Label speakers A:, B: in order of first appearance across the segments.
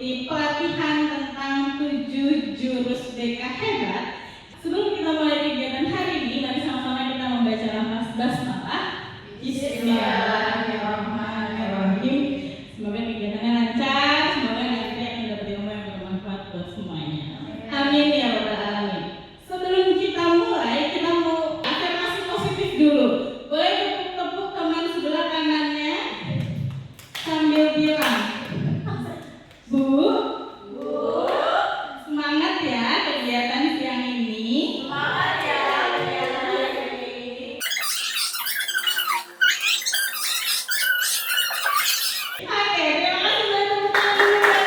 A: mengikuti pelatihan tentang 7 jurus BK hebat. Sebelum kita mulai kegiatan hari ini, mari sama-sama kita membaca lafaz basmalah. Bismillahirrahmanirrahim. Semoga kegiatannya lancar, semoga nanti akan dapat ilmu yang bermanfaat buat semuanya. Amin ya rabbal alamin. Sebelum kita mulai, kita mau afirmasi positif dulu. Boleh tepuk-tepuk teman sebelah kanannya sambil bilang, Bu, semangat ya kegiatan siang ini.
B: Semangat ya kegiatan ini.
A: Oke, terima kasih buat teman-teman.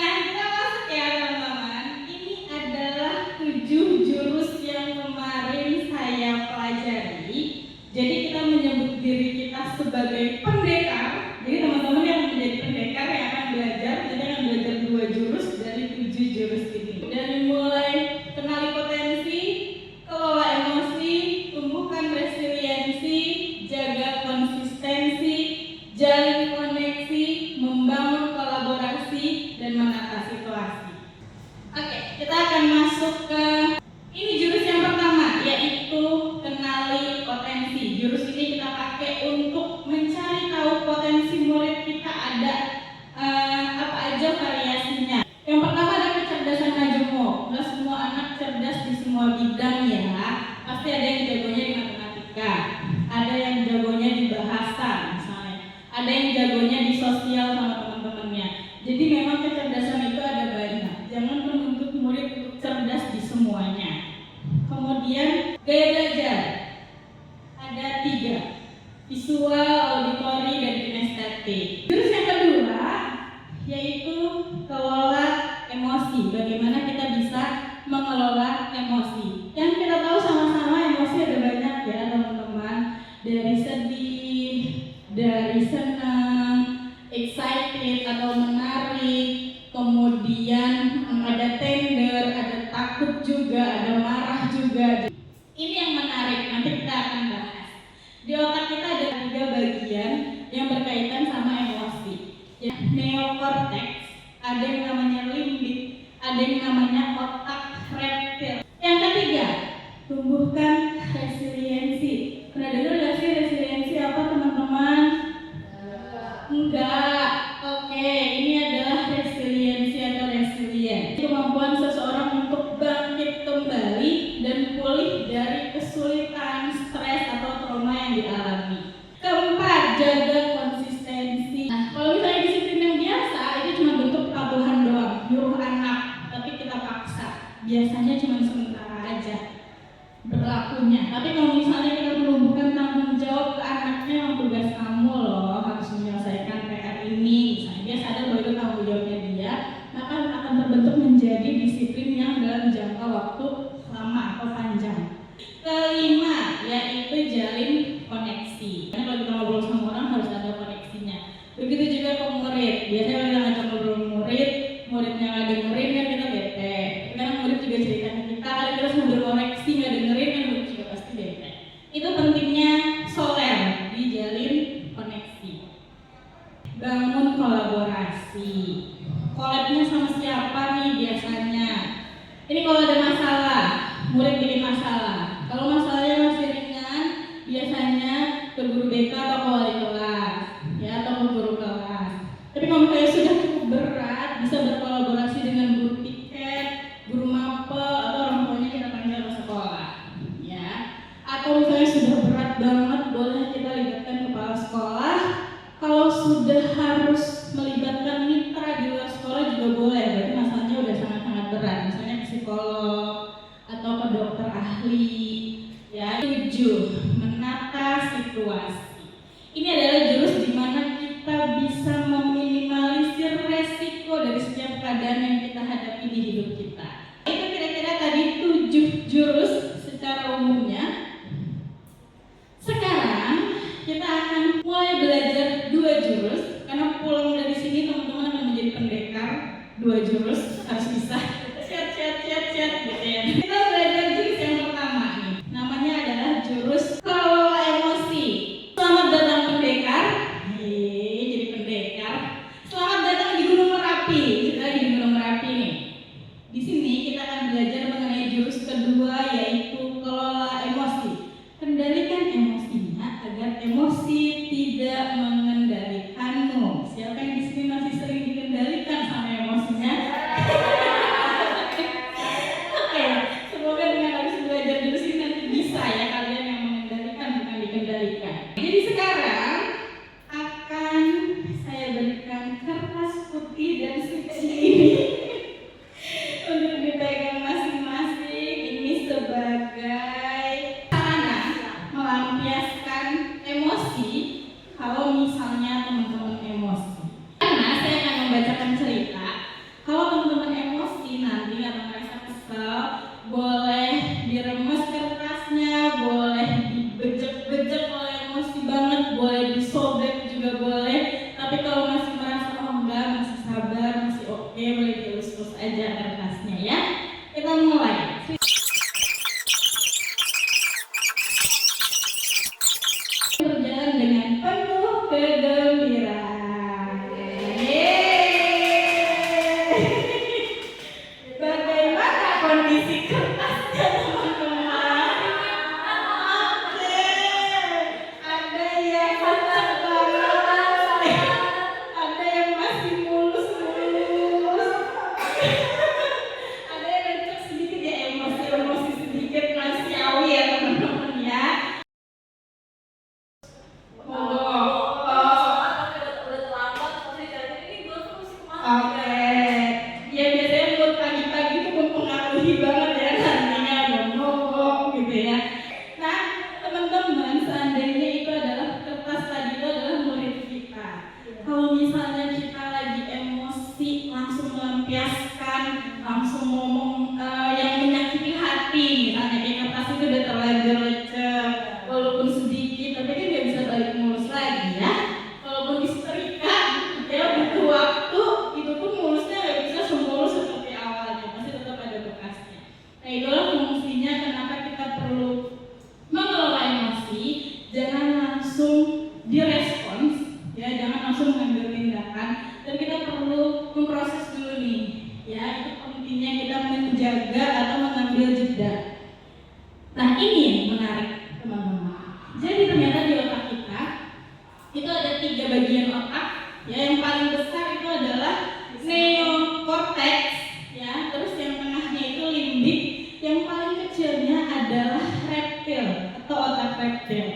A: Nah, kita masuk ya teman-teman. Ini adalah 7 jurus yang kemarin saya pelajari. Jadi kita menyebut diri kita sebagai pendekar. Jadi teman-teman yang menjadi pendekar yang akan belajar, kita akan belajar 2 jurus dari 7 jurus ini. Dari mulai kenali potensi, kelola emosi, tumbuhkan resiliensi, jaga konsistensi, jalin koneksi, membangun kolaborasi, dan menata situasi. Oke, kita akan masuk ke ini jurus yang pertama, yaitu kenali potensi. Jurus ini kita pakai untuk mencari tahu potensi murid kita ada apa aja variasinya. Yang pertama ada kecerdasan majemuk. Nggak semua anak cerdas di semua bidang ya. Pasti ada yang jagonya di matematika, ada yang jagonya di bahasa misalnya, ada yang jagonya di sosial sama teman-temannya. Jadi memang kecerdasan itu ada banyak. Jangan menuntut murid untuk cerdas di semuanya. Kemudian gaya belajar ada 3, visual, auditori, dan kinestetik. Terus yang kedua yaitu kelola emosi. Bagaimana kita bisa mengelola emosi. Yang kita tahu sama-sama emosi ada banyak ya teman-teman. Dari sedih, dari senang, excited atau menarik, kemudian ada tender, ada takut juga, ada marah juga. Ini yang menarik, nanti kita akan bahas. Di otak kita ada 3 bagian yang berkaitan sama emosi. Ya, neokortex, ada yang namanya limbik, ada yang namanya otak reptil. Yang ketiga, tumbuhkan resiliensi. Pernah dengar gak sih resiliensi apa teman-teman? Enggak. Oke, ini adalah resiliensi atau resilient. Kemampuan seseorang untuk bangkit kembali dan pulih dari kesulitan, stres atau trauma yang dialami. Keempat, jaga konsistensi. Nah, kalau misalnya disiplin yang biasa, itu cuma bentuk patuhan doang, nyuruh anak, tapi kita paksa. Biasanya cuma sementara aja berlakunya. Tapi kalau misalnya kita menumbuhkan tanggung jawab ke anaknya, yang tugas kamu loh harus menyelesaikan PR ini, misalnya dia sadar bahwa itu tanggung jawabnya dia, maka akan terbentuk menjadi disiplin yang dalam jangka waktu lama atau panjang. Kelima, yaitu jalin koneksi. Karena kalau kita ngobrol sama orang harus ada koneksinya. Begitu juga ke murid. Biasanya kalau kita ngajak ngobrol murid, muridnya nggak dengerin kan kita bete. Karena murid juga cerita ke kita, kalau kita sambil koreksi nggak dengerin kan murid juga pasti bete. Itu pentingnya soler, dijalin koneksi. Bangun kolaborasi. Collabnya sama siapa nih biasanya? Ini kalau ada masalah, murid bikin masalah. Kalau masalahnya masih ringan, biasanya ke guru BK atau ke wali kelas, ya, atau ke guru kelas. Tapi kalau misalnya sudah cukup berat, bisa berkolaborasi dengan guru piket, guru mapel, atau orang tuanya kita panggil ke sekolah, ya. Atau misalnya sudah berat banget, boleh kita libatkan kepala sekolah. Kalau sudah harus melibatkan mitra di luar sekolah juga boleh, berarti masalahnya udah sangat-sangat berat, misalnya psikolog atau ke dokter ahli. Ya, 7, menata situasi. Ini adalah jurus di mana kita bisa meminimalisir resiko dari setiap keadaan yang kita hadapi di hidup kita. Itu kira-kira tadi 7 jurus secara umumnya. Sekarang kita akan mulai belajar 2 jurus, karena pulang dari sini teman-teman akan menjadi pendekar. 2 jurus harus bisa chat gitu ya. Kita belajar jurus yang pertama nih, namanya adalah jurus kelola emosi. Selamat datang pendekar. Jadi pendekar. Selamat datang di Gunung Merapi. Oke, ya biasanya mood pagi-pagi itu mempengaruhi banget ya nantinya ada mogok gitu ya. Nah, teman-teman, seandainya itu adalah kertas tadi itu adalah murid kita. Kalau misalnya kita lagi emosi, langsung melampiaskan, langsung ngomong yang menyakiti hati, misalnya kayak kertas itu udah terlanjur lecet, walaupun sedikit, tapi kan nggak bisa balik mulus lagi ya. Walaupun disetrika, ya butuh waktu, itu pun mulusnya nggak bisa semulus seperti awalnya, masih tetap ada bekasnya. Nah itulah fungsinya kenapa kita perlu mengelola emosi, jangan langsung direspons, ya jangan langsung mengambil tindakan, dan kita perlu memproses dulu nih, ya itu pentingnya kita menjaga atau mengambil jeda. Nah ini yang menarik teman-teman. Jadi ternyata di otak kita itu ada 3 bagian otak, ya yang paling besar itu adalah neokortex, ya terus yang tengahnya itu limbik, yang paling kecilnya adalah reptil atau otak reptil.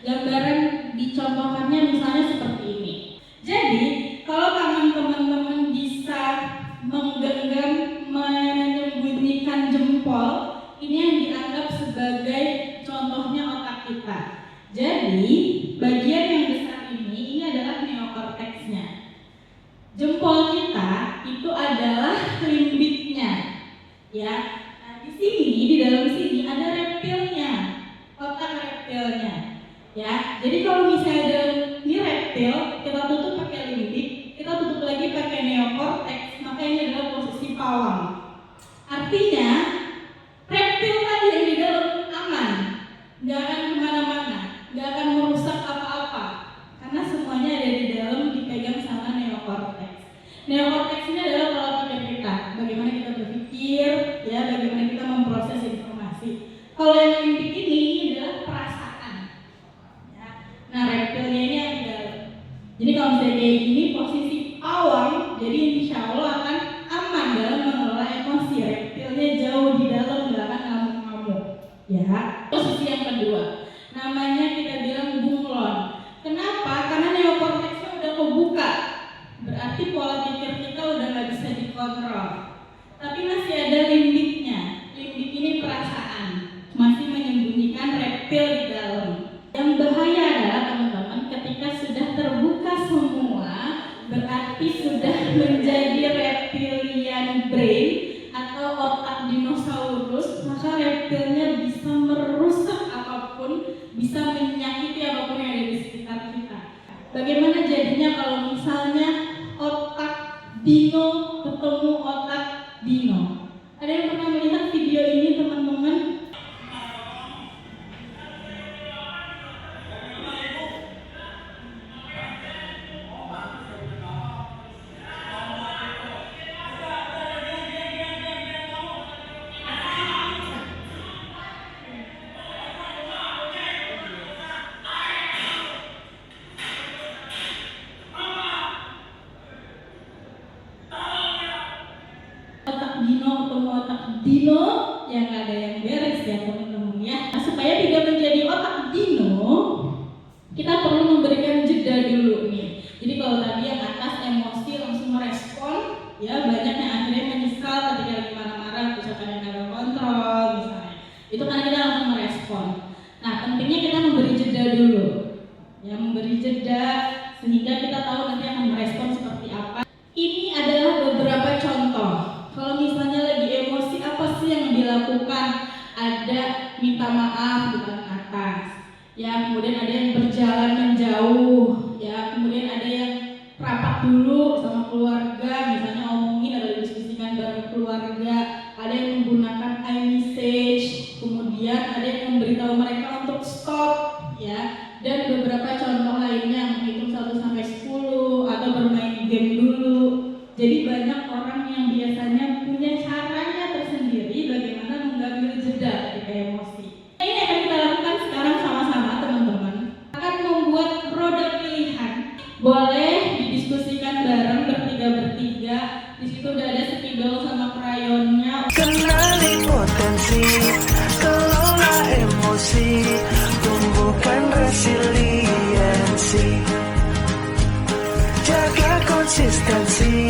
A: Gambaran dicontohkannya misalnya seperti ini. Jadi kalau teman-teman bisa menggenggam, menyembunyikan jempol, ini yang dianggap sebagai contohnya otak kita. Jadi bagian yang besar ini adalah neokorteksnya. Jempol kita itu adalah limbiknya, ya. Nah di sini, di dalam sini ada reptilnya, otak reptilnya, ya. Jadi kalau misalnya ada ini reptil, kita tutup pakai limbik, kita tutup lagi pakai neokorteks, maka ini adalah posisi pawang. Artinya reptil tadi yang di dalam aman, nggak akan kemana-mana, nggak akan merusak apa-apa, karena semuanya ada di dalam dipegang sama neokorteks. Neokorteks ini adalah pola pikir kita, bagaimana kita berpikir, ya bagaimana kita memproses informasi. Kalau yang limbik ini adalah perasaan, ya. Nah reptilnya ini yang di dalam. Jadi kalau misalnya kayak gini posisi awam, jadi insya Allah akan aman dalam mengelola emosi. Reptilnya jauh di dalam, nggak akan ngamuk-ngamuk, ya. Posisi yang kedua, namanya kita bilang bunglon. Kenapa? Karena neokorteksnya udah kebuka, berarti pola pikir kita udah nggak bisa dikontrol. Tapi masih ada limbiknya. Limbik ini perasaan, masih menyembunyikan reptil di dalam. Yang bahaya adalah teman-teman, ketika sudah terbuka semua, berarti sudah menjadi reptilian brain atau otak dinosaurus, maka reptilnya bisa merusak apapun, bisa menyakiti apapun yang ada di sekitar kita. Bagaimana jadinya kalau misalnya otak dino ketemu otak dino? Ada yang pernah melihat video ini teman-teman? Dino yang ada yang beres ya teman-teman ya. Nah, supaya tidak menjadi otak dino, kita perlu memberikan jeda dulu nih. Jadi kalau tadi yang atas emosi langsung merespon, ya banyak yang akhirnya menyesal ketika lagi marah-marah, ucapan yang ada kontrol misalnya. Itu karena kita langsung merespon. Nah pentingnya kita memberi jeda dulu, ya memberi jeda sehingga kita tahu nanti akan merespon seperti apa. Ini adalah beberapa contoh. Kalau misalnya lagi emosi, apa sih yang dilakukan? Ada minta maaf di depan atas, ya kemudian ada yang berjalan menjauh, ya kemudian ada yang rapat dulu sama keluarga, misalnya omongin atau diskusikan bareng keluarga. Ada yang menggunakan iMessage, kemudian ada yang memberitahu mereka untuk stop, ya. Dan beberapa contoh lainnya menghitung 1 sampai 10 atau bermain game dulu. Jadi banyak orang yang biasanya punya caranya tersendiri bagaimana mengambil jeda ketika emosi. Ini akan kita lakukan sekarang sama-sama teman-teman. Akan membuat roda pilihan. Boleh didiskusikan bareng bertiga-bertiga. Di situ udah ada spidol sama krayonnya.
C: Kenali potensi, kelola emosi, tumbuhkan resiliensi, jaga konsistensi,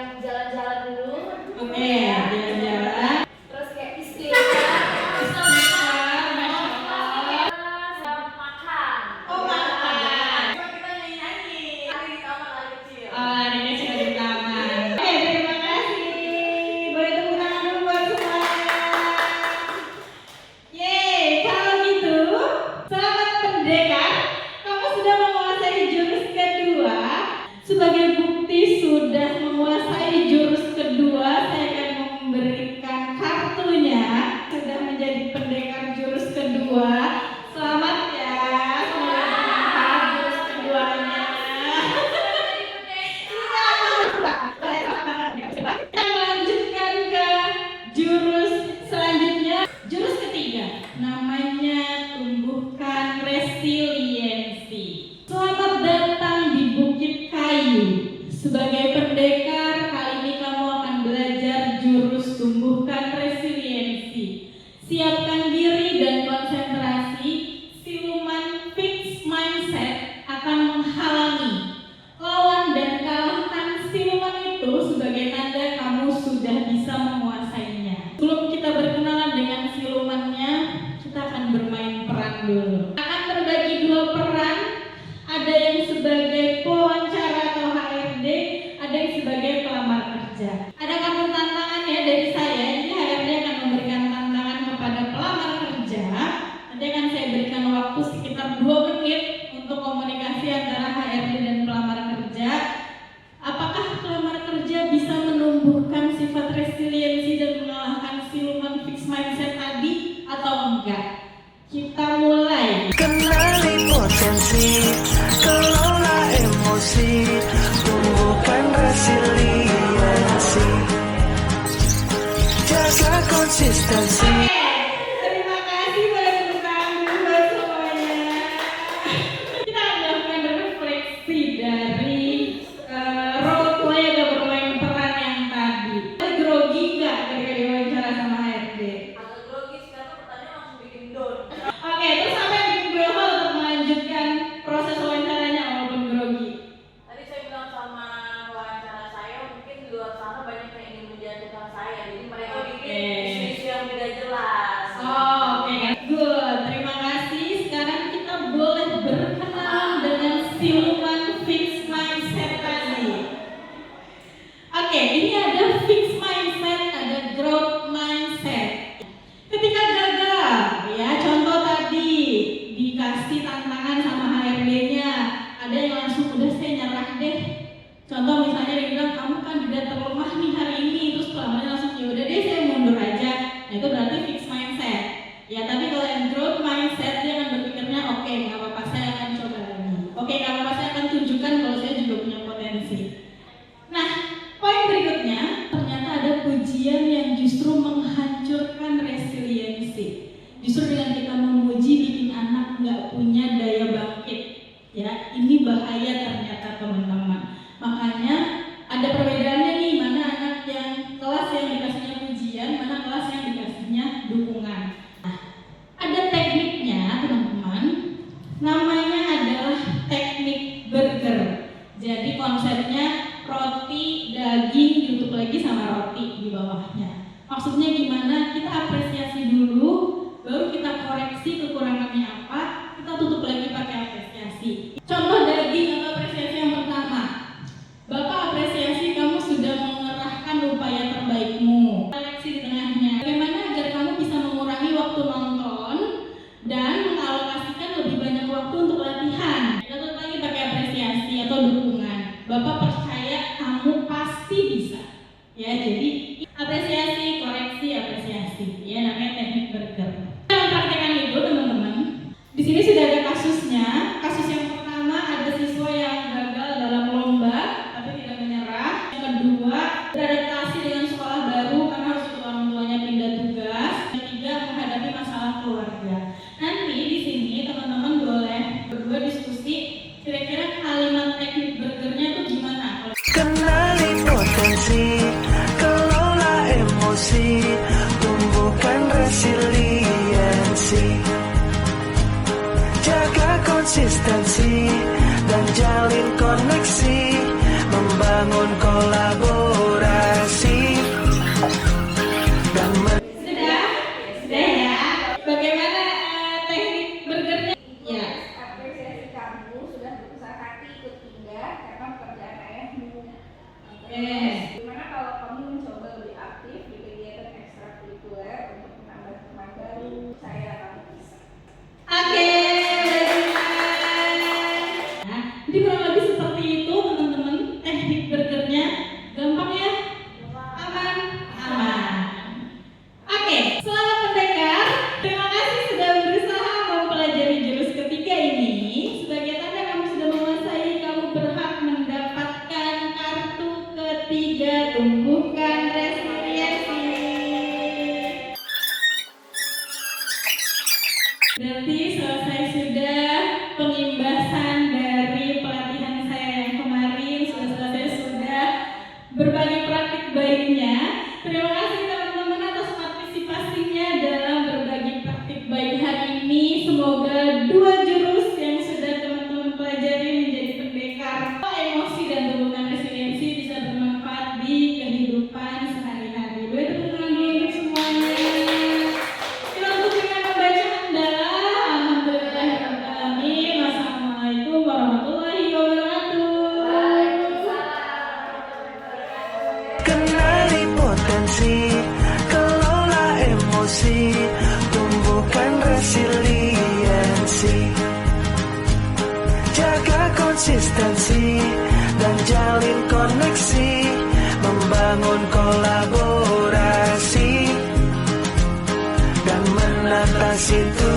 B: yang jalan-jalan dulu.
A: Oke,
B: Ya.
A: jalan-jalan.
B: Terus kayak istilah, makan.
A: Oh, makan.
B: Cuma kita nyanyi-nyanyi. Lari di taman lari kecil.
A: Hari ini sudah di taman. Oke, terima kasih. Boleh tepuk tangan dulu buat semuanya. Yeay, kalau gitu, selamat pendekar. Kamu sudah menguasai jurus kedua. Sebagai bukti sudah menguasai jurus kedua, saya akan memberikan kartunya. Sudah menjadi pendekar jurus kedua. Selamat ya. Selamat mengangkat jurus keduanya. Kita melanjutkan ke jurus selanjutnya. Jurus ketiga, namanya tumbuhkan resiliensi. Selamat datang di Bukit Kayu. Sebagai pendekar, kali ini kamu akan belajar jurus tumbuhkan resiliensi. Siapkan diri dan konsentrasi. Siluman fixed mindset akan menghalangi. Lawan dan kalahkan siluman itu sebagai tanda kamu sudah bisa menguasainya. Sebelum kita berkenalan dengan silumannya, kita akan bermain peran dulu. Akan terbagi dua peran. Ada yang sebagai pewawancara atau HRD, ada yang sebagai pelamar kerja. Ada kartu tantangan ya dari saya. Jadi HRD akan memberikan tantangan kepada pelamar kerja. Nanti akan saya berikan waktu sekitar 2 menit untuk komunikasi antara HRD dan pelamar kerja. Apakah pelamar kerja bisa menumbuhkan sifat resiliensi dan mengalahkan siluman fixed mindset tadi atau enggak? Kita mulai.
C: Kenali potensi, kelola emosi, tumbuhkan resiliensi, jaga konsistensi.
A: Terima kasih buat tepuk tangan dulu buat semuanya. Kita akan melakukan refleksi dari role play atau bermain peran yang tadi. Ada grogi nggak ketika diwawancara sama HRD?
B: Agak grogi sih karena pertanyaan langsung bikin down.
A: Oke, terus apa yang bikin gue mau untuk melanjutkan proses wawancaranya walaupun grogi?
B: Tadi saya bilang sama wawancara saya, mungkin di luar sana banyak yang ingin menjatuhkan saya, jadi mereka bikin isu-isu yang tidak jelas.
A: Oke, good. Terima kasih. Sekarang kita boleh berkenalan dengan siluman fixed mindset tadi. Oke, ini ada fixed mindset, ada growth mindset. Ketika gagal, ya contoh tadi dikasih tantangan sama HRD-nya, ada yang langsung udah saya nyerah deh. Contoh misalnya dia bilang kamu kandidat terlemah nih hari ini, terus pelamarnya langsung ya udah deh saya mundur aja. Nah itu berarti fixed mindset. Ya tapi kalau yang growth mindset dia akan berpikirnya oke, nggak apa-apa saya akan coba lagi. Oke, nggak apa-apa saya akan tunjukkan kalau saya juga punya potensi. Nah, poin berikutnya ternyata ada pujian yang justru menghancurkan resiliensi. Justru dengan kita memuji bikin anak nggak punya daya bangkit. Ya, ini bahaya ternyata teman-teman. Makanya ada perbedaannya nih, mana anak yang kelas yang dikasihnya pujian, mana kelas yang dikasihnya dukungan. Nah, ada tekniknya teman-teman. Namanya adalah teknik burger. Jadi konsepnya roti, daging ditutup lagi sama roti di bawahnya. Maksudnya gimana? Kita apresiasi dulu, baru kita koreksi kekurangannya apa, kita tutup lagi pakai apresiasi. Contoh daging atau apresiasi yang pertama. Bapak apresiasi kamu sudah mengerahkan upaya terbaikmu. Koreksi di tengahnya. Bagaimana agar kamu bisa mengurangi waktu nonton dan mengalokasikan lebih banyak waktu untuk latihan. Kita tutup lagi pakai apresiasi atau dukungan. Bapak percaya kamu pasti bisa. Ya, jadi apresiasi, koreksi, apresiasi. Ya, namanya teknik burger. Kita mempraktikkan itu, teman-teman. Di sini sudah ada kasusnya. Kasus yang pertama ada siswa yang gagal dalam lomba tapi tidak menyerah. Yang kedua, beradaptasi dengan sekolah baru karena harus ikut orang tuanya pindah tugas. Yang ketiga, menghadapi masalah keluarga. Nanti di sini teman-teman boleh berdua diskusi kira-kira kalimat teknik burgernya itu gimana?
C: Kenali potensi, kelola emosi, tumbuhkan resiliensi, jaga konsistensi dan jalin koneksi, membangun kolaborasi.
A: praktik baiknya. Terima kasih teman-teman atas partisipasinya dalam berbagi praktik baik hari ini. Semoga 2 jurus yang sudah teman-teman pelajari menjadi pendekar emosi dan hubungan resiliensi bisa bermanfaat di kehidupan sehari-hari. Boleh tepuk tangan dulu untuk semuanya. Kita tutup dengan pembacaan adalah Alhamdulillahirrahmanirrahim. Wassalamualaikum warahmatullahi wabarakatuh.
C: Kenali potensi, kelola emosi, tumbuhkan resiliensi. Jaga konsistensi dan jalin koneksi, membangun kolaborasi dan menata situasi.